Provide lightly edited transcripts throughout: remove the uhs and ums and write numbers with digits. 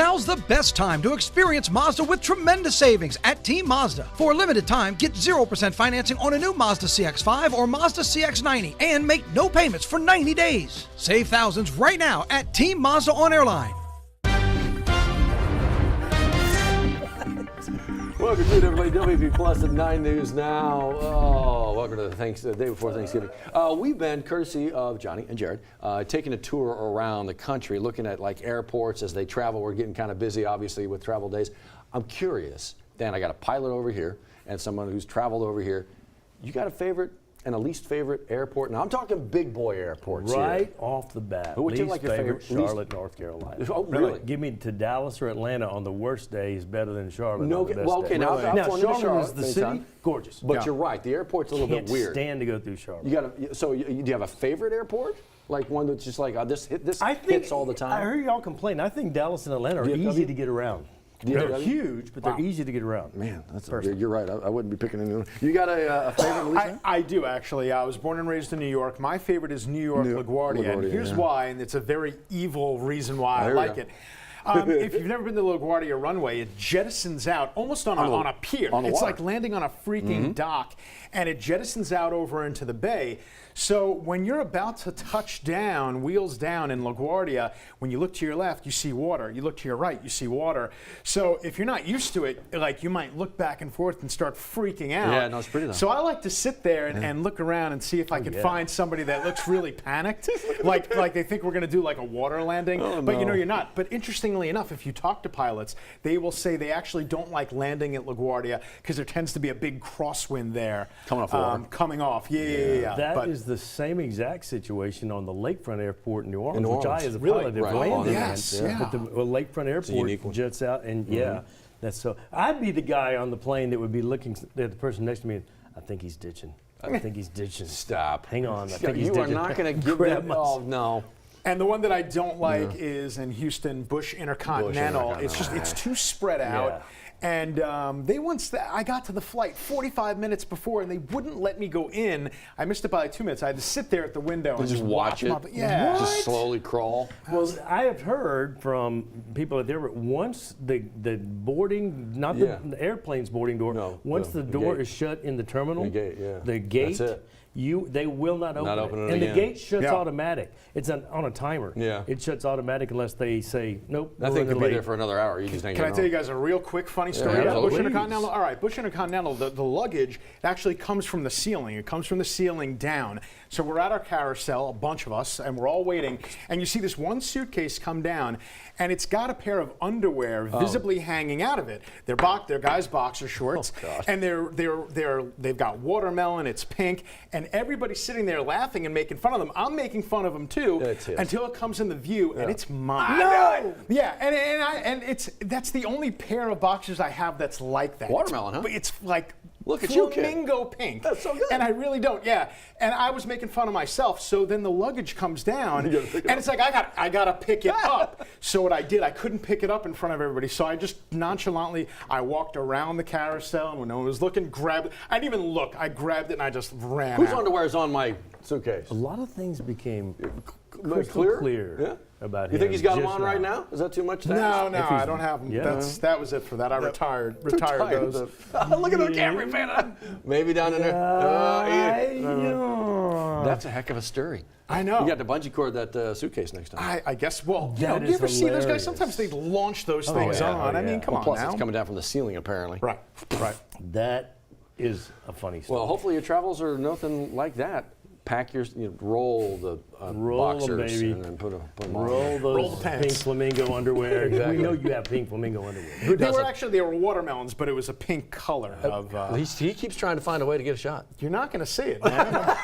Now's the best time to experience Mazda with tremendous savings at Team Mazda. For a limited time, get 0% financing on a new Mazda CX-5 or Mazda CX-90 and make no payments for 90 days. Save thousands right now at Team Mazda on Airline. Welcome to it, everybody. WAFB Plus at 9 News Now. Oh, welcome to the day before Thanksgiving. We've been, courtesy of Johnny and Jared, taking a tour around the country, looking at like airports as they travel. We're getting kind of busy, obviously, with travel days. I'm curious, Dan, I got a pilot over here and someone who's traveled over here. You got a favorite and a least favorite airport? Now, I'm talking big boy airports right here. off the bat. Who would you least like your favorite? Charlotte, North Carolina. Oh, really? Give me to Dallas or Atlanta on the worst days better than Charlotte. No, on the best well, okay, days. now, Now Charlotte Charlotte is the city, anytime. gorgeous. But you're right, the airport's a little bit weird. Can't stand to go through Charlotte. You got so do you have a favorite airport? Like one that's just like this hits all the time? I heard y'all complain. I think Dallas and Atlanta are easy to get around. They're huge, but they're easy to get around. Man, you're right. I wouldn't be picking anyone. You got a favorite, Lisa? I do, actually. I was born and raised in New York. My favorite is New York LaGuardia. And here's why, and it's a very evil reason why I like it. If you've never been to the LaGuardia runway, it jettisons out almost on a pier. It's like landing on a freaking dock, and it jettisons out over into the bay. So when you're about to touch down, wheels down in LaGuardia, when you look to your left, you see water. You look to your right, you see water. So if you're not used to it, like you might look back and forth and start freaking out. Yeah, no, it's pretty though. So I like to sit there and look around and see if I can find somebody that looks really panicked, like they think we're going to do like a water landing, but you know you're not. But interestingly enough, if you talk to pilots, they will say they actually don't like landing at LaGuardia because there tends to be a big crosswind there. Coming off. Yeah. That is the same exact situation on the Lakefront Airport in New Orleans, which I, as a pilot, have Right. landed Yes. But the Lakefront Airport jets out, and that's so. I'd be the guy on the plane that would be looking at the person next to me. I think he's ditching. I think he's ditching. Stop. Hang on. I think he's you ditching. are not going to give them. Oh no. And the one that I don't like is in Houston, Bush Intercontinental. It's too spread out. And I got to the flight 45 minutes before, and they wouldn't let me go in. I missed it by like 2 minutes. I had to sit there at the window and just watch it. Yeah, just slowly crawl. Well, I have heard from people at the airport, once the boarding, not the airplane's boarding door, once the door is shut in the terminal, the gate, that's it. They will not open it. And the gate shuts automatic. It's on a timer. Yeah. It shuts automatic unless they say, nope. That thing could be there for another hour. You just Can I tell you guys a real quick funny story about Bush Intercontinental? All right, Bush Intercontinental, the luggage actually comes from the ceiling. It comes from the ceiling down. So we're at our carousel, a bunch of us, and we're all waiting. And you see this one suitcase come down, and it's got a pair of underwear visibly hanging out of it. They're guys' boxer shorts, and they've got watermelon. It's pink, and everybody's sitting there laughing and making fun of them. I'm making fun of them too, until it comes in the view, and it's mine. No. Yeah, and that's the only pair of boxers I have that's like that. Watermelon, huh? But it's like look at you, kid. Flamingo pink. That's so good. And I really don't. Yeah. And I was making fun of myself. So then the luggage comes down, and it's like I gotta pick it up. So what I did, I couldn't pick it up in front of everybody. So I just nonchalantly, I walked around the carousel, and when no one was looking, grabbed it. I didn't even look. I grabbed it and I just ran. Whose out. underwear is on my suitcase? A lot of things became clear? clear about him. You think he's got them on right now? Is that too much to ask? No, I don't have them. Yeah. That was it for that. I retired those. Look at the camera, man. Maybe down in there. That's a heck of a story. I know. You got to bungee cord that suitcase next time. I guess, well, you ever see those guys? Sometimes they launch those things on. I mean, come on plus now. It's coming down from the ceiling, apparently. Right. That is a funny story. Well, hopefully your travels are nothing like that. Pack your, roll the boxers baby. and then put them roll on. those pink flamingo underwear. Exactly. We know you have pink flamingo underwear. They were watermelons, but it was a pink color. He keeps trying to find a way to get a shot. You're not going to see it, man.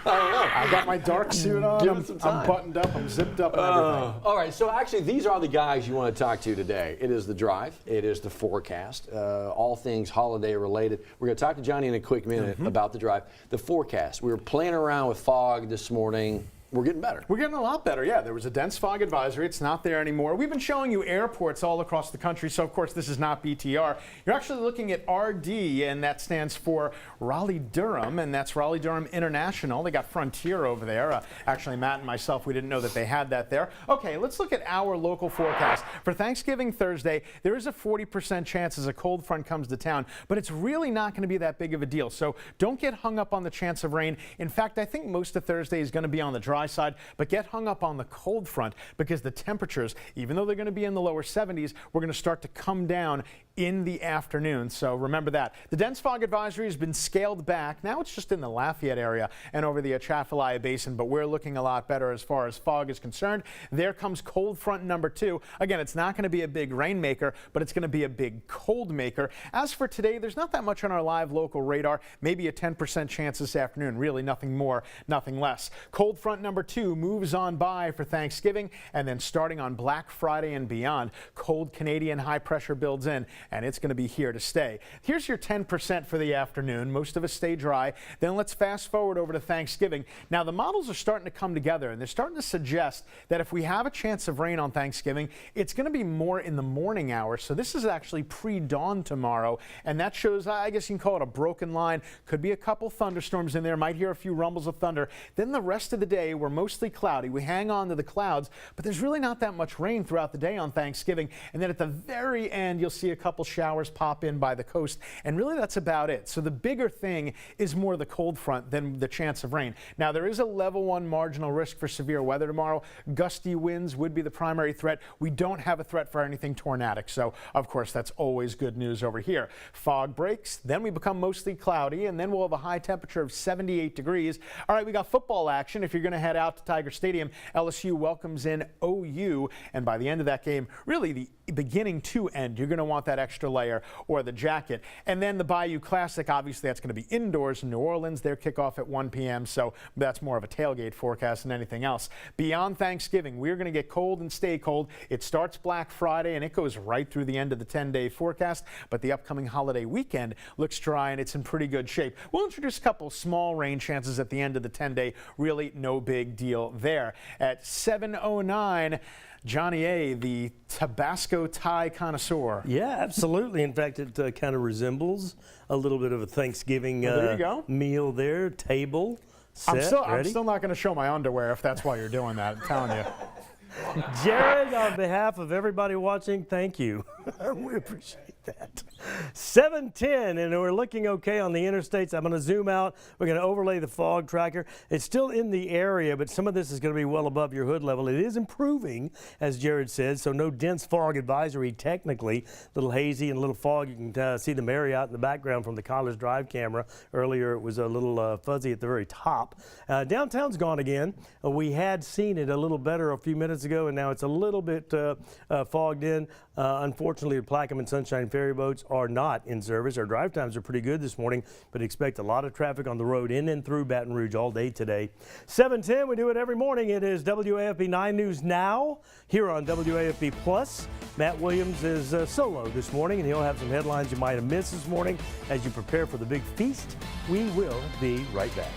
I got my dark suit on. I'm buttoned up. I'm zipped up and everything. All right, so actually these are the guys you want to talk to today. It is the drive. It is the forecast. All things holiday related. We're going to talk to Johnny in a quick minute about the drive. The forecast. We were playing around with fog this morning. we're getting better. We're getting a lot better, yeah. There was a dense fog advisory. It's not there anymore. We've been showing you airports all across the country, so of course this is not BTR. You're actually looking at RD, and that stands for Raleigh-Durham, and that's Raleigh-Durham International. They got Frontier over there. Actually, Matt and myself, we didn't know that they had that there. Okay, let's look at our local forecast. For Thanksgiving Thursday, there is a 40% chance as a cold front comes to town, but it's really not going to be that big of a deal, so don't get hung up on the chance of rain. In fact, I think most of Thursday is going to be on the dry side, but get hung up on the cold front because the temperatures, even though they're going to be in the lower 70s, we're going to start to come down in the afternoon. So remember that. The dense fog advisory has been scaled back. Now it's just in the Lafayette area and over the Atchafalaya Basin, but we're looking a lot better as far as fog is concerned. There comes cold front number 2. Again, it's not going to be a big rainmaker, but it's going to be a big cold maker. As for today, there's not that much on our live local radar. Maybe a 10% chance this afternoon. Really nothing more, nothing less. Cold front number 2 moves on by for Thanksgiving, and then starting on Black Friday and beyond, cold Canadian high pressure builds in, and it's going to be here to stay. Here's your 10% for the afternoon. Most of us stay dry. Then let's fast forward over to Thanksgiving. Now the models are starting to come together, and they're starting to suggest that if we have a chance of rain on Thanksgiving, it's going to be more in the morning hours. So this is actually pre-dawn tomorrow, and that shows, I guess you can call it a broken line. Could be a couple thunderstorms in there, might hear a few rumbles of thunder. Then the rest of the day, we're mostly cloudy. We hang on to the clouds, but there's really not that much rain throughout the day on Thanksgiving. And then at the very end, you'll see a couple showers pop in by the coast, and really that's about it. So the bigger thing is more the cold front than the chance of rain. Now there is a level 1 marginal risk for severe weather tomorrow. Gusty winds would be the primary threat. We don't have a threat for anything tornadic, so of course that's always good news over here. Fog breaks, then we become mostly cloudy, and then we'll have a high temperature of 78 degrees. All right, we got football action. If you're going to head out to Tiger Stadium, LSU welcomes in OU, and by the end of that game, really the beginning to end, you're going to want that extra layer or the jacket. And then the Bayou Classic, obviously that's going to be indoors in New Orleans. Their kickoff at 1 p.m., so that's more of a tailgate forecast than anything else. Beyond Thanksgiving, we're going to get cold and stay cold. It starts Black Friday and it goes right through the end of the 10-day forecast, but the upcoming holiday weekend looks dry and it's in pretty good shape. We'll introduce a couple small rain chances at the end of the 10-day. Really no big deal there. At 7:09, Johnny A., the Tabasco Thai connoisseur. Yeah, absolutely. In fact, it kind of resembles a little bit of a Thanksgiving meal there. Table, set, I'm still not going to show my underwear if that's why you're doing that. I'm telling you. Jared, on behalf of everybody watching, thank you. We appreciate that. 7:10, and we're looking okay on the interstates. I'm going to zoom out. We're going to overlay the fog tracker. It's still in the area, but some of this is going to be well above your hood level. It is improving, as Jared said, so no dense fog advisory technically. A little hazy and a little fog. You can see the Marriott in the background from the College Drive camera. Earlier, it was a little fuzzy at the very top. Downtown's gone again. We had seen it a little better a few minutes ago, and now it's a little bit fogged in. Unfortunately, the Plaquemine and Sunshine ferry boats are not in service. Our drive times are pretty good this morning, but expect a lot of traffic on the road in and through Baton Rouge all day today. 7:10, we do it every morning. It is WAFB 9 News Now here on WAFB Plus. Matt Williams is solo this morning, and he'll have some headlines you might have missed this morning as you prepare for the big feast. We will be right back.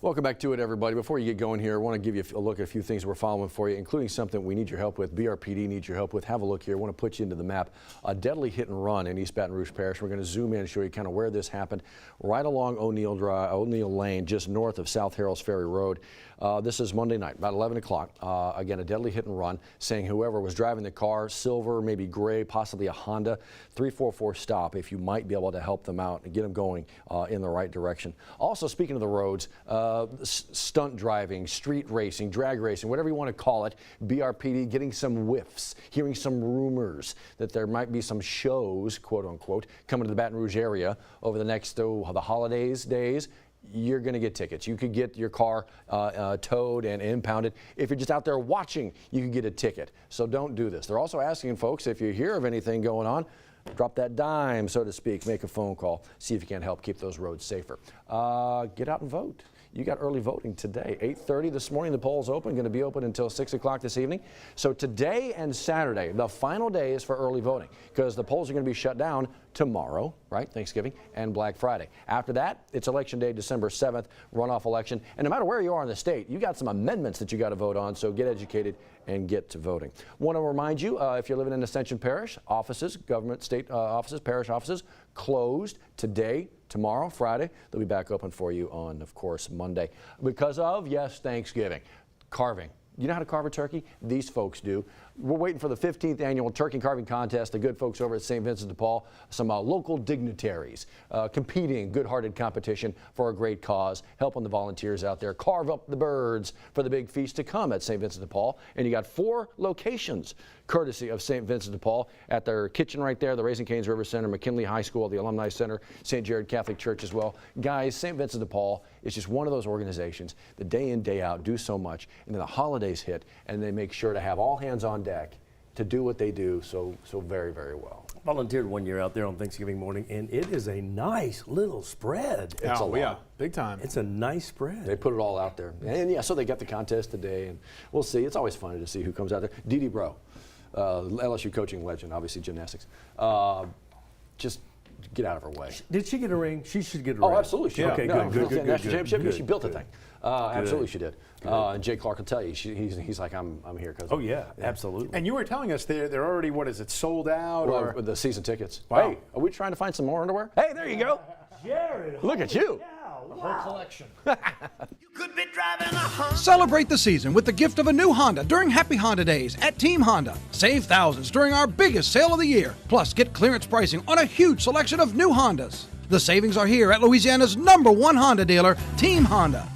Welcome back to it, everybody. Before you get going here, I want to give you a look at a few things we're following for you, including something we need your help with. BRPD needs your help with. Have a look here. I want to put you into the map. A deadly hit and run in East Baton Rouge Parish. We're going to zoom in and show you kind of where this happened. Right along O'Neill Lane, just north of South Harrell's Ferry Road. This is Monday night, about 11 o'clock. Again, a deadly hit and run, saying whoever was driving the car, silver, maybe gray, possibly a Honda, 344 stop if you might be able to help them out and get them going in the right direction. Also, speaking of the roads, stunt driving, street racing, drag racing, whatever you want to call it, BRPD getting some whiffs, hearing some rumors that there might be some shows, quote unquote, coming to the Baton Rouge area over the next, the holidays days. You're going to get tickets. You could get your car towed and impounded. If you're just out there watching, you could get a ticket. So don't do this. They're also asking folks, if you hear of anything going on, drop that dime, so to speak, make a phone call, see if you can help keep those roads safer. Get out and vote. You got early voting today. 8:30 this morning, the polls open, going to be open until 6 o'clock this evening. So today and Saturday, the final days for early voting, because the polls are going to be shut down tomorrow, right, Thanksgiving, and Black Friday. After that, it's Election Day, December 7th, runoff election. And no matter where you are in the state, you got some amendments that you got to vote on, so get educated and get to voting. Want to remind you, if you're living in Ascension Parish, offices, government, state offices, parish offices, closed today, tomorrow, Friday. They'll be back open for you on, of course, Monday. Because of, yes, Thanksgiving. Carving. You know how to carve a turkey? These folks do. We're waiting for the 15th annual turkey carving contest. The good folks over at St. Vincent de Paul, some local dignitaries competing, good-hearted competition for a great cause, helping the volunteers out there carve up the birds for the big feast to come at St. Vincent de Paul. And you got 4 locations courtesy of St. Vincent de Paul at their kitchen right there, the Raising Cane's River Center, McKinley High School, the Alumni Center, St. Jared Catholic Church as well. Guys, St. Vincent de Paul is just one of those organizations that day in, day out do so much, and then the holidays hit, and they make sure to have all hands on deck to do what they do so very, very well. Volunteered one year out there on Thanksgiving morning, and it is a nice little spread. It's a lot. Yeah, big time. It's a nice spread. They put it all out there. And yeah, so they got the contest today, and we'll see. It's always funny to see who comes out there. Dee Dee Bro, LSU coaching legend, obviously gymnastics. Just get out of her way. Did she get a ring? She should get a ring. Oh, absolutely. She okay, did. Good. National championship. She built the thing. Absolutely, she did. And Jay Clark will tell you, he's like, I'm here because. Oh yeah, absolutely. And you were telling us they're already, what is it, sold out? Well, or the season tickets. Wow. Hey, are we trying to find some more underwear? Hey, there you go. Jared, look at you. The whole collection. You could be driving a Honda. Celebrate the season with the gift of a new Honda during Happy Honda Days at Team Honda. Save thousands during our biggest sale of the year. Plus, get clearance pricing on a huge selection of new Hondas. The savings are here at Louisiana's #1 Honda dealer, Team Honda.